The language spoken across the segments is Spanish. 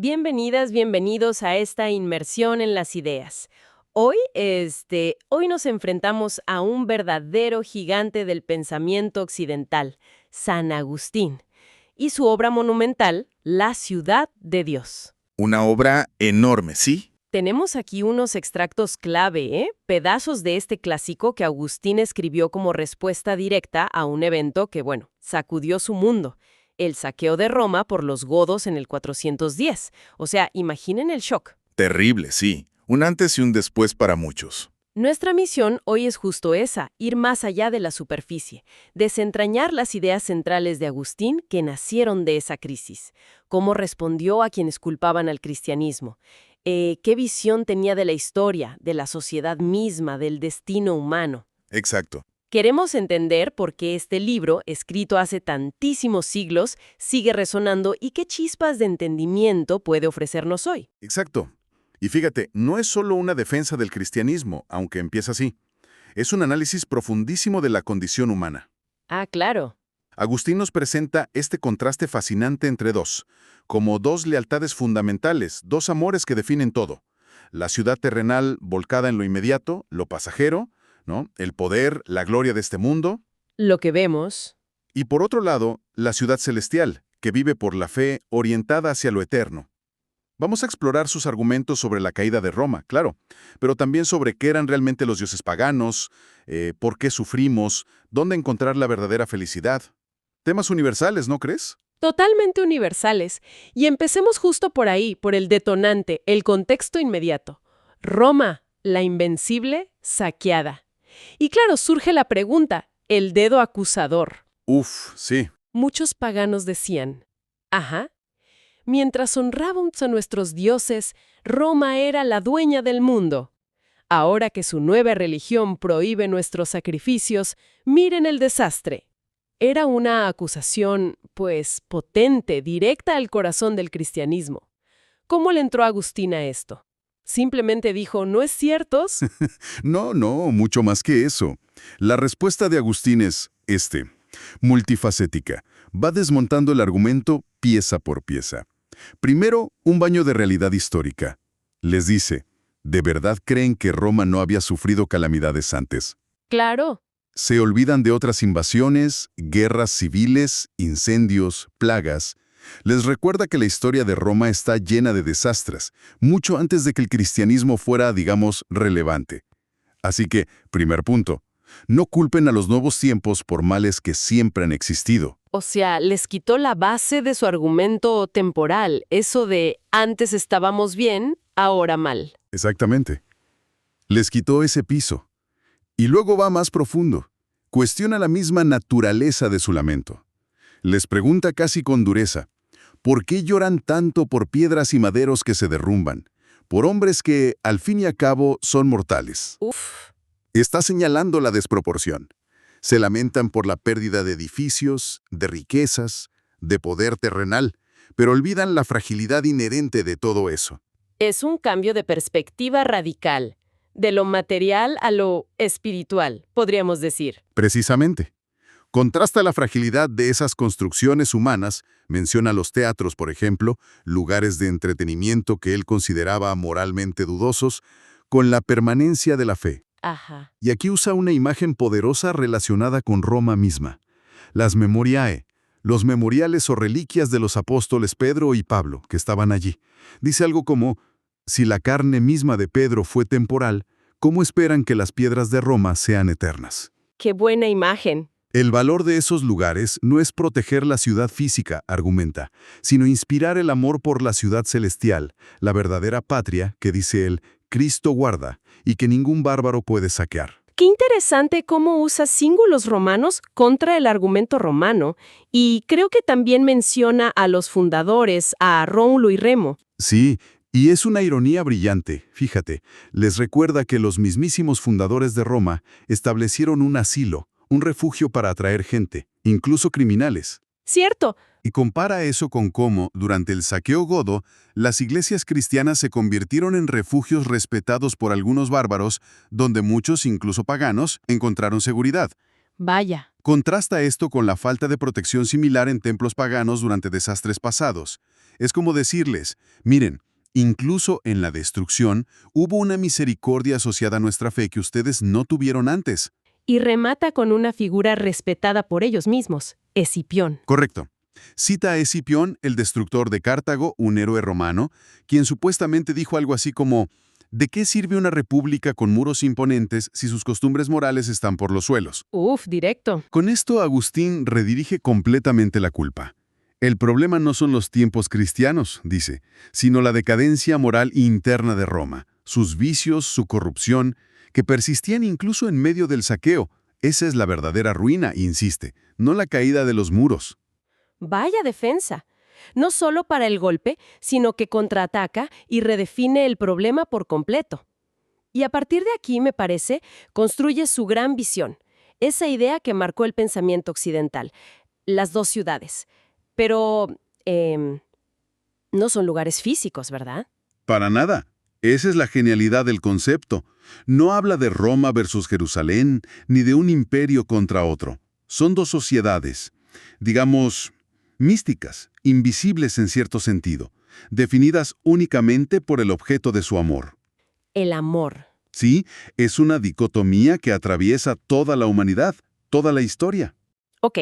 Bienvenidas, bienvenidos a esta inmersión en las ideas. Hoy nos enfrentamos a un verdadero gigante del pensamiento occidental, San Agustín, y su obra monumental, La Ciudad de Dios. Una obra enorme, ¿sí? Tenemos aquí unos extractos clave, pedazos de este clásico que Agustín escribió como respuesta directa a un evento que, sacudió su mundo. El saqueo de Roma por los godos en el 410. O sea, imaginen el shock. Terrible, sí. Un antes y un después para muchos. Nuestra misión hoy es justo esa, ir más allá de la superficie, desentrañar las ideas centrales de Agustín que nacieron de esa crisis, cómo respondió a quienes culpaban al cristianismo, qué visión tenía de la historia, de la sociedad misma, del destino humano. Exacto. Queremos entender por qué este libro, escrito hace tantísimos siglos, sigue resonando y qué chispas de entendimiento puede ofrecernos hoy. Exacto. Y fíjate, no es solo una defensa del cristianismo, aunque empieza así. Es un análisis profundísimo de la condición humana. Ah, claro. Agustín nos presenta este contraste fascinante entre como dos lealtades fundamentales, dos amores que definen todo. La ciudad terrenal volcada en lo inmediato, lo pasajero, ¿no? El poder, la gloria de este mundo. Lo que vemos. Y por otro lado, la ciudad celestial, que vive por la fe orientada hacia lo eterno. Vamos a explorar sus argumentos sobre la caída de Roma, claro, pero también sobre qué eran realmente los dioses paganos, por qué sufrimos, dónde encontrar la verdadera felicidad. Temas universales, ¿no crees? Totalmente universales. Y empecemos justo por ahí, por el detonante, el contexto inmediato. Roma, la invencible, saqueada. Y claro, surge la pregunta, el dedo acusador. Uf, sí. Muchos paganos decían, mientras honrábamos a nuestros dioses, Roma era la dueña del mundo. Ahora que su nueva religión prohíbe nuestros sacrificios, miren el desastre. Era una acusación, potente, directa al corazón del cristianismo. ¿Cómo le entró Agustín a esto? Simplemente dijo, ¿no es cierto? No, mucho más que eso. La respuesta de Agustín es multifacética. Va desmontando el argumento pieza por pieza. Primero, un baño de realidad histórica. Les dice, ¿de verdad creen que Roma no había sufrido calamidades antes? Claro. Se olvidan de otras invasiones, guerras civiles, incendios, plagas. Les recuerda que la historia de Roma está llena de desastres, mucho antes de que el cristianismo fuera, digamos, relevante. Así que, primer punto, no culpen a los nuevos tiempos por males que siempre han existido. O sea, les quitó la base de su argumento temporal, eso de antes estábamos bien, ahora mal. Exactamente. Les quitó ese piso. Y luego va más profundo. Cuestiona la misma naturaleza de su lamento. Les pregunta casi con dureza, ¿por qué lloran tanto por piedras y maderos que se derrumban? Por hombres que, al fin y al cabo, son mortales. Uf. Está señalando la desproporción. Se lamentan por la pérdida de edificios, de riquezas, de poder terrenal, pero olvidan la fragilidad inherente de todo eso. Es un cambio de perspectiva radical, de lo material a lo espiritual, podríamos decir. Precisamente. Contrasta la fragilidad de esas construcciones humanas, menciona los teatros, por ejemplo, lugares de entretenimiento que él consideraba moralmente dudosos, con la permanencia de la fe. Ajá. Y aquí usa una imagen poderosa relacionada con Roma misma. Las memoriae, los memoriales o reliquias de los apóstoles Pedro y Pablo, que estaban allí. Dice algo como, si la carne misma de Pedro fue temporal, ¿cómo esperan que las piedras de Roma sean eternas? ¡Qué buena imagen! El valor de esos lugares no es proteger la ciudad física, argumenta, sino inspirar el amor por la ciudad celestial, la verdadera patria que, dice él, Cristo guarda y que ningún bárbaro puede saquear. Qué interesante cómo usa símbolos romanos contra el argumento romano, y creo que también menciona a los fundadores, a Rómulo y Remo. Sí, y es una ironía brillante, fíjate. Les recuerda que los mismísimos fundadores de Roma establecieron un asilo, un refugio para atraer gente, incluso criminales. Cierto. Y compara eso con cómo, durante el saqueo godo, las iglesias cristianas se convirtieron en refugios respetados por algunos bárbaros, donde muchos, incluso paganos, encontraron seguridad. Vaya. Contrasta esto con la falta de protección similar en templos paganos durante desastres pasados. Es como decirles, miren, incluso en la destrucción hubo una misericordia asociada a nuestra fe que ustedes no tuvieron antes. Y remata con una figura respetada por ellos mismos, Escipión. Correcto. Cita a Escipión, el destructor de Cartago, un héroe romano, quien supuestamente dijo algo así como, ¿de qué sirve una república con muros imponentes si sus costumbres morales están por los suelos? Uf, directo. Con esto Agustín redirige completamente la culpa. El problema no son los tiempos cristianos, dice, sino la decadencia moral interna de Roma, sus vicios, su corrupción, que persistían incluso en medio del saqueo. Esa es la verdadera ruina, insiste, no la caída de los muros. Vaya defensa. No solo para el golpe, sino que contraataca y redefine el problema por completo. Y a partir de aquí, me parece, construye su gran visión, esa idea que marcó el pensamiento occidental, las dos ciudades. Pero, no son lugares físicos, ¿verdad? Para nada. Esa es la genialidad del concepto. No habla de Roma versus Jerusalén, ni de un imperio contra otro. Son dos sociedades, digamos, místicas, invisibles en cierto sentido, definidas únicamente por el objeto de su amor. El amor. Sí, es una dicotomía que atraviesa toda la humanidad, toda la historia. Ok.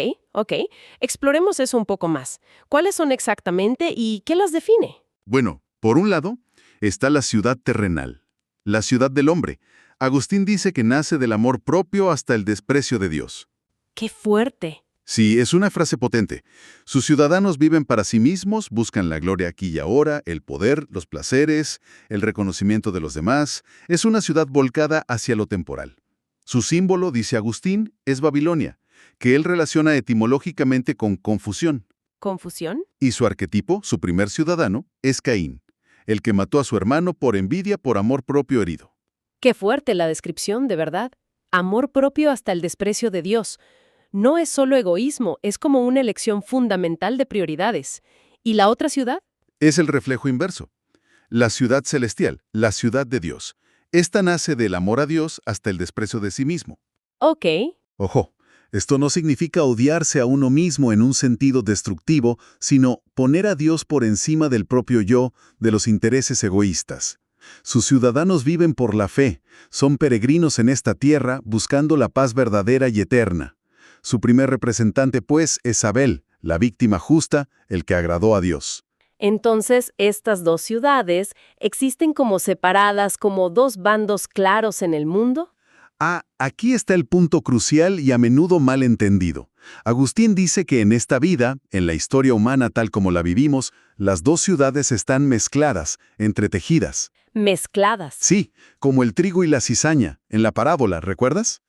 Exploremos eso un poco más. ¿Cuáles son exactamente y qué las define? Bueno, por un lado, está la ciudad terrenal, la ciudad del hombre. Agustín dice que nace del amor propio hasta el desprecio de Dios. ¡Qué fuerte! Sí, es una frase potente. Sus ciudadanos viven para sí mismos, buscan la gloria aquí y ahora, el poder, los placeres, el reconocimiento de los demás. Es una ciudad volcada hacia lo temporal. Su símbolo, dice Agustín, es Babilonia, que él relaciona etimológicamente con confusión. ¿Confusión? Y su arquetipo, su primer ciudadano, es Caín, el que mató a su hermano por envidia, por amor propio herido. ¡Qué fuerte la descripción, de verdad! Amor propio hasta el desprecio de Dios. No es solo egoísmo, es como una elección fundamental de prioridades. ¿Y la otra ciudad? Es el reflejo inverso. La ciudad celestial, la ciudad de Dios. Esta nace del amor a Dios hasta el desprecio de sí mismo. Ok. Ojo, esto no significa odiarse a uno mismo en un sentido destructivo, sino poner a Dios por encima del propio yo, de los intereses egoístas. Sus ciudadanos viven por la fe, son peregrinos en esta tierra buscando la paz verdadera y eterna. Su primer representante, pues, es Abel, la víctima justa, el que agradó a Dios. Entonces, estas dos ciudades existen como separadas, como dos bandos claros en el mundo. Aquí está el punto crucial y a menudo mal entendido. Agustín dice que en esta vida, en la historia humana tal como la vivimos, las dos ciudades están mezcladas, entretejidas. Mezcladas. Sí, como el trigo y la cizaña, en la parábola, ¿recuerdas?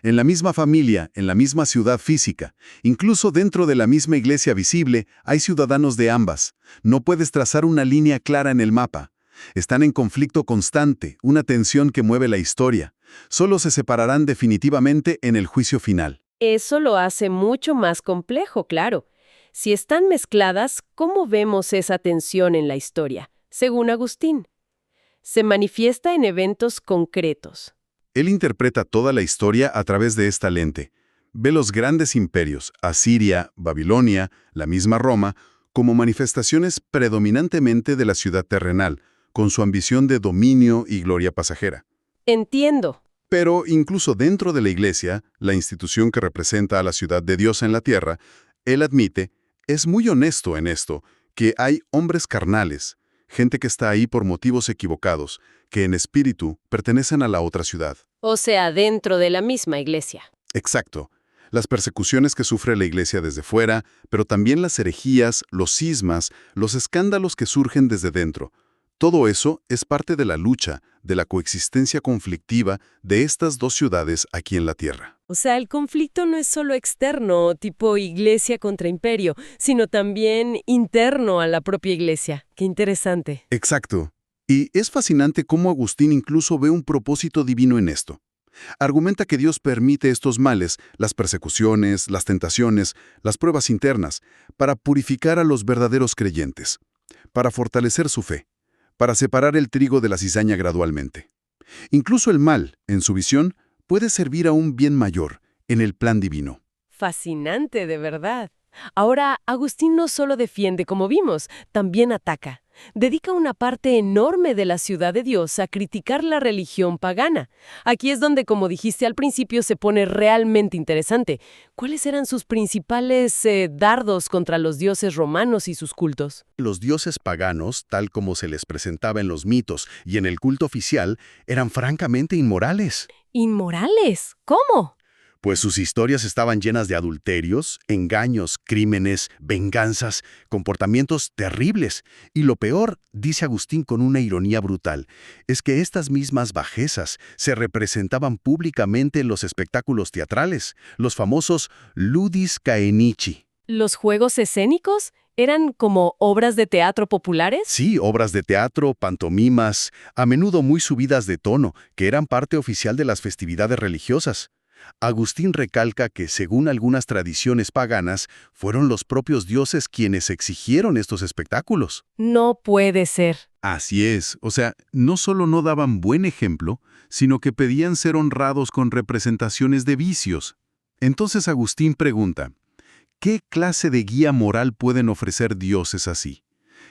En la misma familia, en la misma ciudad física, incluso dentro de la misma iglesia visible, hay ciudadanos de ambas. No puedes trazar una línea clara en el mapa. Están en conflicto constante, una tensión que mueve la historia. Solo se separarán definitivamente en el juicio final. Eso lo hace mucho más complejo, claro. Si están mezcladas, ¿cómo vemos esa tensión en la historia? Según Agustín, se manifiesta en eventos concretos. Él interpreta toda la historia a través de esta lente. Ve los grandes imperios, Asiria, Babilonia, la misma Roma, como manifestaciones predominantemente de la ciudad terrenal, con su ambición de dominio y gloria pasajera. Entiendo. Pero incluso dentro de la Iglesia, la institución que representa a la ciudad de Dios en la tierra, él admite, es muy honesto en esto, que hay hombres carnales, gente que está ahí por motivos equivocados, que en espíritu pertenecen a la otra ciudad. O sea, dentro de la misma iglesia. Exacto. Las persecuciones que sufre la Iglesia desde fuera, pero también las herejías, los cismas, los escándalos que surgen desde dentro. Todo eso es parte de la lucha, de la coexistencia conflictiva de estas dos ciudades aquí en la Tierra. O sea, el conflicto no es solo externo, tipo iglesia contra imperio, sino también interno a la propia iglesia. Qué interesante. Exacto. Y es fascinante cómo Agustín incluso ve un propósito divino en esto. Argumenta que Dios permite estos males, las persecuciones, las tentaciones, las pruebas internas, para purificar a los verdaderos creyentes, para fortalecer su fe, para separar el trigo de la cizaña gradualmente. Incluso el mal, en su visión, puede servir a un bien mayor, en el plan divino. Fascinante, de verdad. Ahora, Agustín no solo defiende, como vimos, también ataca. Dedica una parte enorme de la ciudad de Dios a criticar la religión pagana. Aquí es donde, como dijiste al principio, se pone realmente interesante. ¿Cuáles eran sus principales dardos contra los dioses romanos y sus cultos? Los dioses paganos, tal como se les presentaba en los mitos y en el culto oficial, eran francamente inmorales. ¿Inmorales? ¿Cómo? Pues sus historias estaban llenas de adulterios, engaños, crímenes, venganzas, comportamientos terribles. Y lo peor, dice Agustín con una ironía brutal, es que estas mismas bajezas se representaban públicamente en los espectáculos teatrales, los famosos ludis caenici. ¿Los juegos escénicos eran como obras de teatro populares? Sí, obras de teatro, pantomimas, a menudo muy subidas de tono, que eran parte oficial de las festividades religiosas. Agustín recalca que, según algunas tradiciones paganas, fueron los propios dioses quienes exigieron estos espectáculos. No puede ser. Así es, o sea, no solo no daban buen ejemplo, sino que pedían ser honrados con representaciones de vicios. Entonces Agustín pregunta, ¿qué clase de guía moral pueden ofrecer dioses así?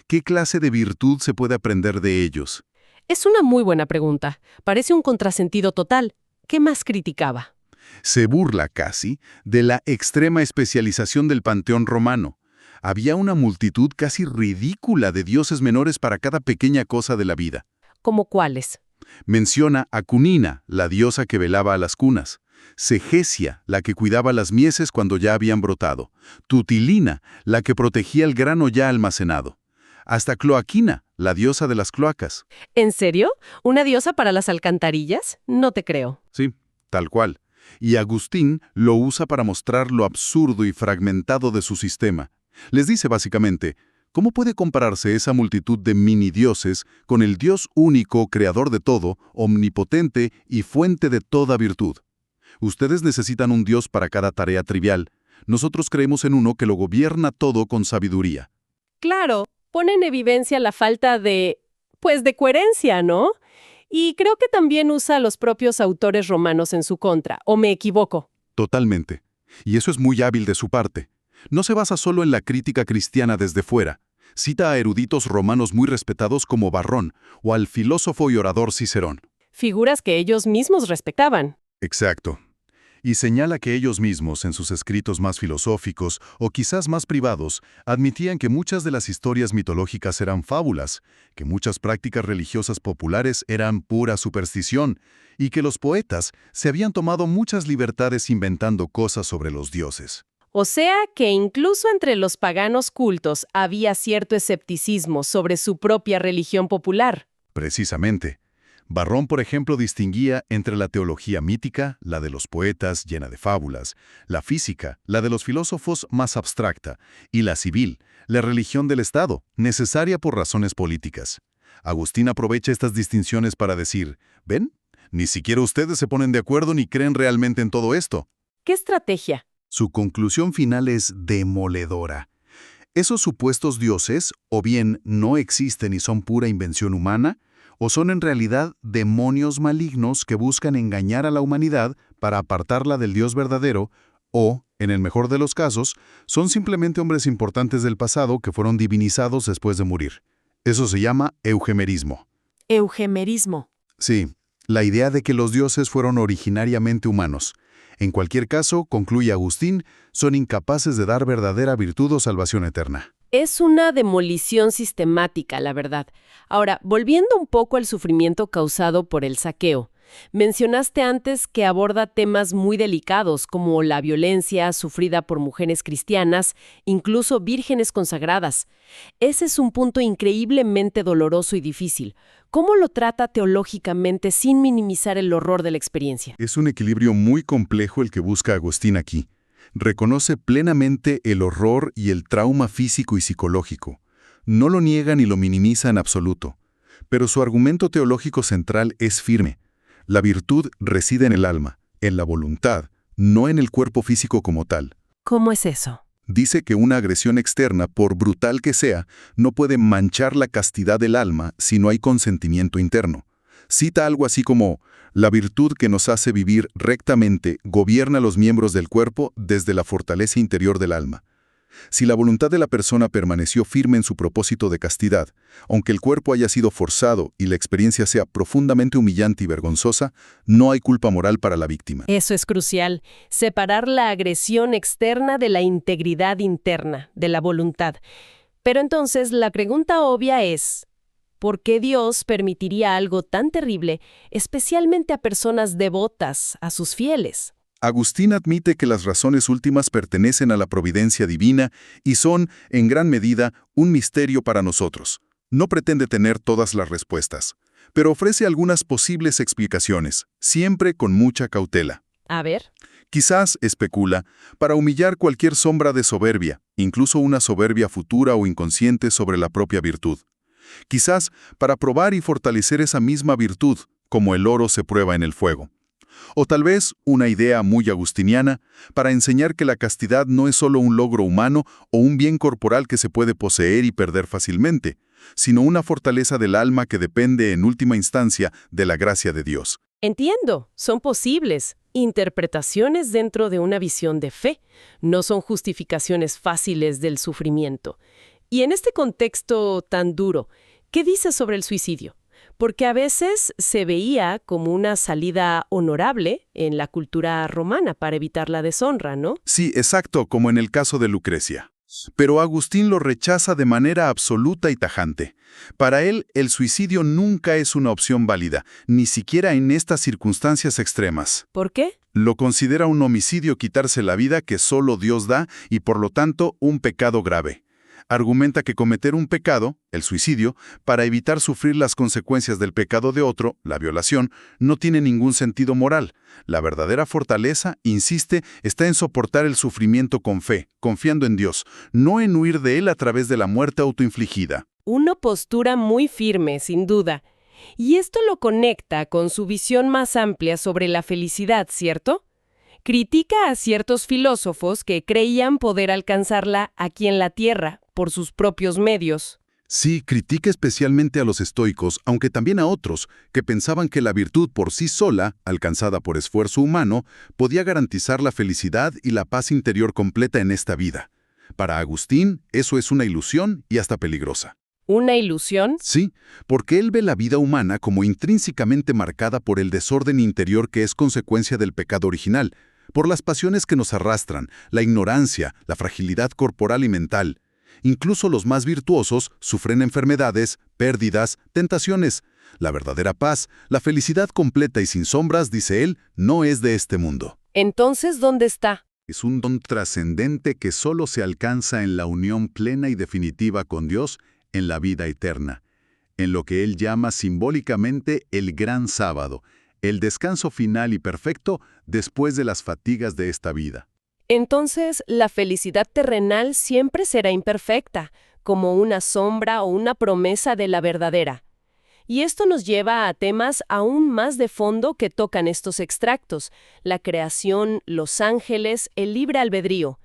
¿Qué clase de virtud se puede aprender de ellos? Es una muy buena pregunta. Parece un contrasentido total. ¿Qué más criticaba? Se burla casi de la extrema especialización del panteón romano. Había una multitud casi ridícula de dioses menores para cada pequeña cosa de la vida. ¿Cómo cuáles? Menciona a Cunina, la diosa que velaba a las cunas; Segesia, la que cuidaba las mieses cuando ya habían brotado; Tutilina, la que protegía el grano ya almacenado; hasta Cloaquina, la diosa de las cloacas. ¿En serio? ¿Una diosa para las alcantarillas? No te creo. Sí, tal cual. Y Agustín lo usa para mostrar lo absurdo y fragmentado de su sistema. Les dice básicamente, ¿cómo puede compararse esa multitud de mini-dioses con el Dios único, creador de todo, omnipotente y fuente de toda virtud? Ustedes necesitan un Dios para cada tarea trivial. Nosotros creemos en uno que lo gobierna todo con sabiduría. Claro, pone en evidencia la falta de coherencia, ¿no? Y creo que también usa a los propios autores romanos en su contra, ¿o me equivoco? Totalmente. Y eso es muy hábil de su parte. No se basa solo en la crítica cristiana desde fuera. Cita a eruditos romanos muy respetados como Varrón o al filósofo y orador Cicerón. Figuras que ellos mismos respetaban. Exacto. Y señala que ellos mismos, en sus escritos más filosóficos o quizás más privados, admitían que muchas de las historias mitológicas eran fábulas, que muchas prácticas religiosas populares eran pura superstición, y que los poetas se habían tomado muchas libertades inventando cosas sobre los dioses. O sea que incluso entre los paganos cultos había cierto escepticismo sobre su propia religión popular. Precisamente. Varrón, por ejemplo, distinguía entre la teología mítica, la de los poetas, llena de fábulas; la física, la de los filósofos, más abstracta; y la civil, la religión del Estado, necesaria por razones políticas. Agustín aprovecha estas distinciones para decir, ¿ven? Ni siquiera ustedes se ponen de acuerdo ni creen realmente en todo esto. ¿Qué estrategia? Su conclusión final es demoledora. Esos supuestos dioses, o bien no existen y son pura invención humana, o son en realidad demonios malignos que buscan engañar a la humanidad para apartarla del Dios verdadero, o, en el mejor de los casos, son simplemente hombres importantes del pasado que fueron divinizados después de morir. Eso se llama eugemerismo. Eugemerismo. Sí, la idea de que los dioses fueron originariamente humanos. En cualquier caso, concluye Agustín, son incapaces de dar verdadera virtud o salvación eterna. Es una demolición sistemática, la verdad. Ahora, volviendo un poco al sufrimiento causado por el saqueo, mencionaste antes que aborda temas muy delicados como la violencia sufrida por mujeres cristianas, incluso vírgenes consagradas. Ese es un punto increíblemente doloroso y difícil. ¿Cómo lo trata teológicamente sin minimizar el horror de la experiencia? Es un equilibrio muy complejo el que busca Agustín aquí. Reconoce plenamente el horror y el trauma físico y psicológico. No lo niega ni lo minimiza en absoluto. Pero su argumento teológico central es firme. La virtud reside en el alma, en la voluntad, no en el cuerpo físico como tal. ¿Cómo es eso? Dice que una agresión externa, por brutal que sea, no puede manchar la castidad del alma si no hay consentimiento interno. Cita algo así como, la virtud que nos hace vivir rectamente gobierna los miembros del cuerpo desde la fortaleza interior del alma. Si la voluntad de la persona permaneció firme en su propósito de castidad, aunque el cuerpo haya sido forzado y la experiencia sea profundamente humillante y vergonzosa, no hay culpa moral para la víctima. Eso es crucial, separar la agresión externa de la integridad interna, de la voluntad. Pero entonces la pregunta obvia es, ¿por qué Dios permitiría algo tan terrible, especialmente a personas devotas, a sus fieles? Agustín admite que las razones últimas pertenecen a la providencia divina y son, en gran medida, un misterio para nosotros. No pretende tener todas las respuestas, pero ofrece algunas posibles explicaciones, siempre con mucha cautela. A ver. Quizás, especula, para humillar cualquier sombra de soberbia, incluso una soberbia futura o inconsciente sobre la propia virtud. Quizás para probar y fortalecer esa misma virtud, como el oro se prueba en el fuego. O tal vez, una idea muy agustiniana, para enseñar que la castidad no es solo un logro humano o un bien corporal que se puede poseer y perder fácilmente, sino una fortaleza del alma que depende en última instancia de la gracia de Dios. Entiendo, son posibles interpretaciones dentro de una visión de fe, no son justificaciones fáciles del sufrimiento. Y en este contexto tan duro, ¿qué dice sobre el suicidio? Porque a veces se veía como una salida honorable en la cultura romana para evitar la deshonra, ¿no? Sí, exacto, como en el caso de Lucrecia. Pero Agustín lo rechaza de manera absoluta y tajante. Para él, el suicidio nunca es una opción válida, ni siquiera en estas circunstancias extremas. ¿Por qué? Lo considera un homicidio quitarse la vida que solo Dios da y por lo tanto un pecado grave. Argumenta que cometer un pecado, el suicidio, para evitar sufrir las consecuencias del pecado de otro, la violación, no tiene ningún sentido moral. La verdadera fortaleza, insiste, está en soportar el sufrimiento con fe, confiando en Dios, no en huir de él a través de la muerte autoinfligida. Una postura muy firme, sin duda. Y esto lo conecta con su visión más amplia sobre la felicidad, ¿cierto? Critica a ciertos filósofos que creían poder alcanzarla aquí en la Tierra, por sus propios medios. Sí, critica especialmente a los estoicos, aunque también a otros, que pensaban que la virtud por sí sola, alcanzada por esfuerzo humano, podía garantizar la felicidad y la paz interior completa en esta vida. Para Agustín, eso es una ilusión y hasta peligrosa. ¿Una ilusión? Sí, porque él ve la vida humana como intrínsecamente marcada por el desorden interior que es consecuencia del pecado original, por las pasiones que nos arrastran, la ignorancia, la fragilidad corporal y mental. Incluso los más virtuosos sufren enfermedades, pérdidas, tentaciones. La verdadera paz, la felicidad completa y sin sombras, dice él, no es de este mundo. Entonces, ¿dónde está? Es un don trascendente que solo se alcanza en la unión plena y definitiva con Dios en la vida eterna, en lo que él llama simbólicamente el gran sábado, el descanso final y perfecto después de las fatigas de esta vida. Entonces, la felicidad terrenal siempre será imperfecta, como una sombra o una promesa de la verdadera. Y esto nos lleva a temas aún más de fondo que tocan estos extractos: la creación, los ángeles, el libre albedrío.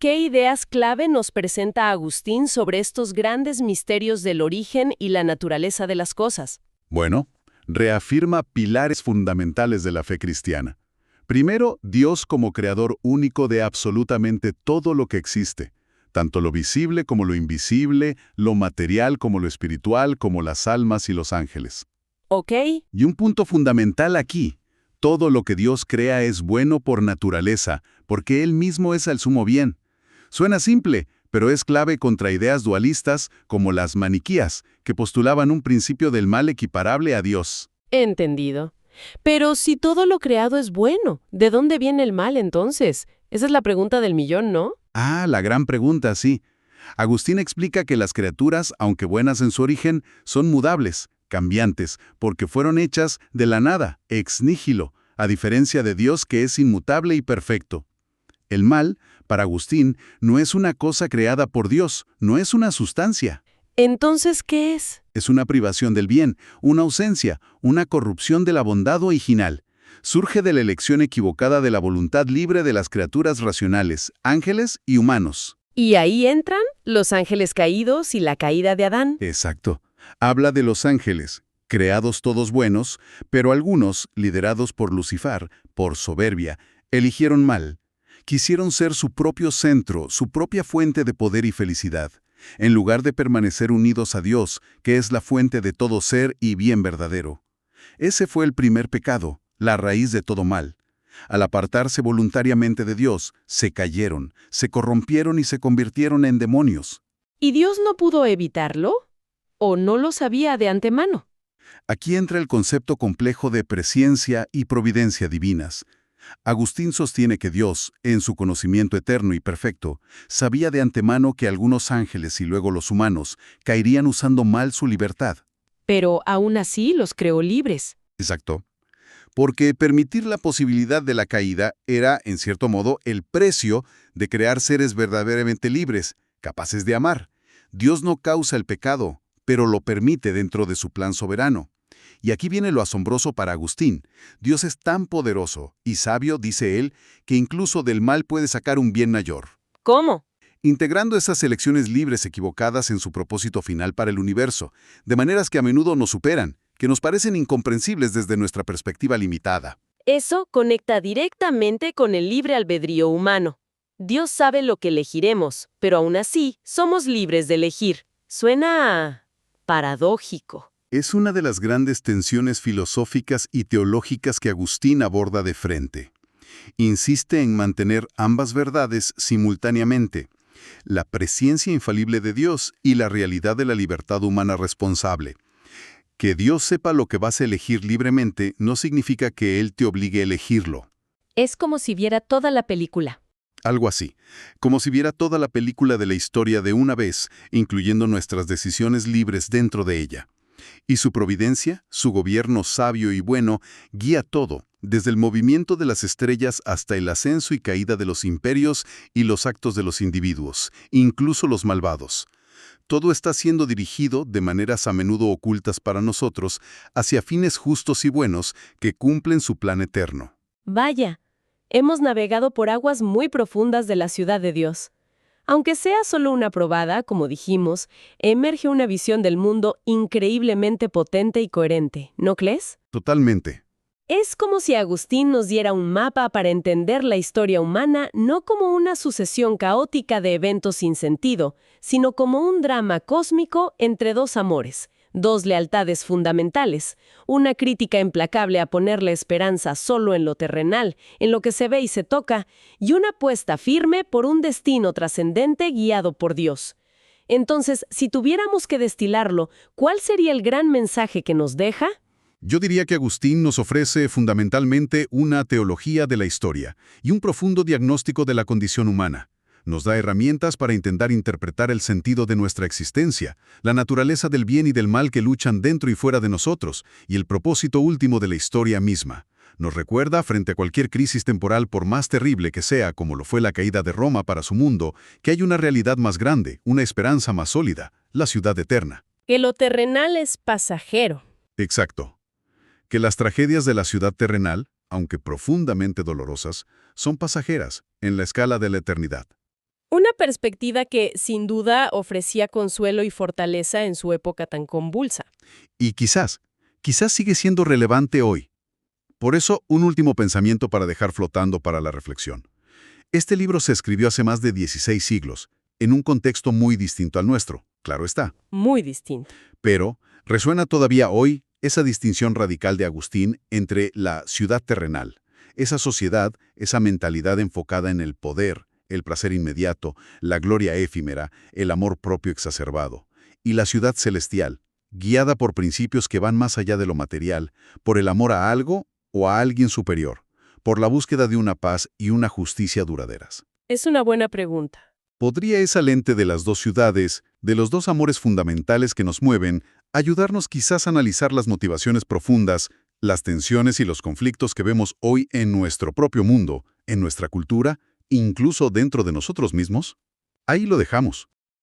¿Qué ideas clave nos presenta Agustín sobre estos grandes misterios del origen y la naturaleza de las cosas? Bueno, reafirma pilares fundamentales de la fe cristiana. Primero, Dios como creador único de absolutamente todo lo que existe, tanto lo visible como lo invisible, lo material como lo espiritual, como las almas y los ángeles. ¿Ok? Y un punto fundamental aquí: todo lo que Dios crea es bueno por naturaleza, porque Él mismo es el sumo bien. Suena simple, pero es clave contra ideas dualistas como las maniquías, que postulaban un principio del mal equiparable a Dios. Entendido. Pero si todo lo creado es bueno, ¿de dónde viene el mal entonces? Esa es la pregunta del millón, ¿no? Ah, la gran pregunta, sí. Agustín explica que las criaturas, aunque buenas en su origen, son mudables, cambiantes, porque fueron hechas de la nada, ex nihilo, a diferencia de Dios que es inmutable y perfecto. El mal, para Agustín, no es una cosa creada por Dios, no es una sustancia. Entonces, ¿qué es? Es una privación del bien, una ausencia, una corrupción de la bondad original. Surge de la elección equivocada de la voluntad libre de las criaturas racionales, ángeles y humanos. Y ahí entran los ángeles caídos y la caída de Adán. Exacto. Habla de los ángeles, creados todos buenos, pero algunos, liderados por Lucifer, por soberbia, eligieron mal. Quisieron ser su propio centro, su propia fuente de poder y felicidad, en lugar de permanecer unidos a Dios, que es la fuente de todo ser y bien verdadero. Ese fue el primer pecado, la raíz de todo mal. Al apartarse voluntariamente de Dios, se cayeron, se corrompieron y se convirtieron en demonios. ¿Y Dios no pudo evitarlo? ¿O no lo sabía de antemano? Aquí entra el concepto complejo de presciencia y providencia divinas. Agustín sostiene que Dios, en su conocimiento eterno y perfecto, sabía de antemano que algunos ángeles y luego los humanos caerían usando mal su libertad. Pero aún así los creó libres. Exacto. Porque permitir la posibilidad de la caída era, en cierto modo, el precio de crear seres verdaderamente libres, capaces de amar. Dios no causa el pecado, pero lo permite dentro de su plan soberano. Y aquí viene lo asombroso para Agustín. Dios es tan poderoso y sabio, dice él, que incluso del mal puede sacar un bien mayor. ¿Cómo? Integrando esas elecciones libres equivocadas en su propósito final para el universo, de maneras que a menudo nos superan, que nos parecen incomprensibles desde nuestra perspectiva limitada. Eso conecta directamente con el libre albedrío humano. Dios sabe lo que elegiremos, pero aún así somos libres de elegir. Suena paradójico. Es una de las grandes tensiones filosóficas y teológicas que Agustín aborda de frente. Insiste en mantener ambas verdades simultáneamente, la presciencia infalible de Dios y la realidad de la libertad humana responsable. Que Dios sepa lo que vas a elegir libremente no significa que Él te obligue a elegirlo. Es como si viera toda la película. Algo así, como si viera toda la película de la historia de una vez, incluyendo nuestras decisiones libres dentro de ella. Y su providencia, su gobierno sabio y bueno, guía todo, desde el movimiento de las estrellas hasta el ascenso y caída de los imperios y los actos de los individuos, incluso los malvados. Todo está siendo dirigido, de maneras a menudo ocultas para nosotros, hacia fines justos y buenos que cumplen su plan eterno. Vaya, hemos navegado por aguas muy profundas de la ciudad de Dios. Aunque sea solo una probada, como dijimos, emerge una visión del mundo increíblemente potente y coherente, ¿no crees? Totalmente. Es como si Agustín nos diera un mapa para entender la historia humana no como una sucesión caótica de eventos sin sentido, sino como un drama cósmico entre dos amores, dos lealtades fundamentales, una crítica implacable a poner la esperanza solo en lo terrenal, en lo que se ve y se toca, y una apuesta firme por un destino trascendente guiado por Dios. Entonces, si tuviéramos que destilarlo, ¿cuál sería el gran mensaje que nos deja? Yo diría que Agustín nos ofrece fundamentalmente una teología de la historia y un profundo diagnóstico de la condición humana. Nos da herramientas para intentar interpretar el sentido de nuestra existencia, la naturaleza del bien y del mal que luchan dentro y fuera de nosotros, y el propósito último de la historia misma. Nos recuerda, frente a cualquier crisis temporal por más terrible que sea, como lo fue la caída de Roma para su mundo, que hay una realidad más grande, una esperanza más sólida, la ciudad eterna. Que lo terrenal es pasajero. Exacto. Que las tragedias de la ciudad terrenal, aunque profundamente dolorosas, son pasajeras en la escala de la eternidad. Una perspectiva que, sin duda, ofrecía consuelo y fortaleza en su época tan convulsa. Y quizás sigue siendo relevante hoy. Por eso, un último pensamiento para dejar flotando para la reflexión. Este libro se escribió hace más de 16 siglos, en un contexto muy distinto al nuestro, claro está. Muy distinto. Pero resuena todavía hoy esa distinción radical de Agustín entre la ciudad terrenal, esa sociedad, esa mentalidad enfocada en el poder, el placer inmediato, la gloria efímera, el amor propio exacerbado, y la ciudad celestial, guiada por principios que van más allá de lo material, por el amor a algo o a alguien superior, por la búsqueda de una paz y una justicia duraderas. Es una buena pregunta. ¿Podría esa lente de las dos ciudades, de los dos amores fundamentales que nos mueven, ayudarnos quizás a analizar las motivaciones profundas, las tensiones y los conflictos que vemos hoy en nuestro propio mundo, en nuestra cultura, incluso dentro de nosotros mismos? Ahí lo dejamos.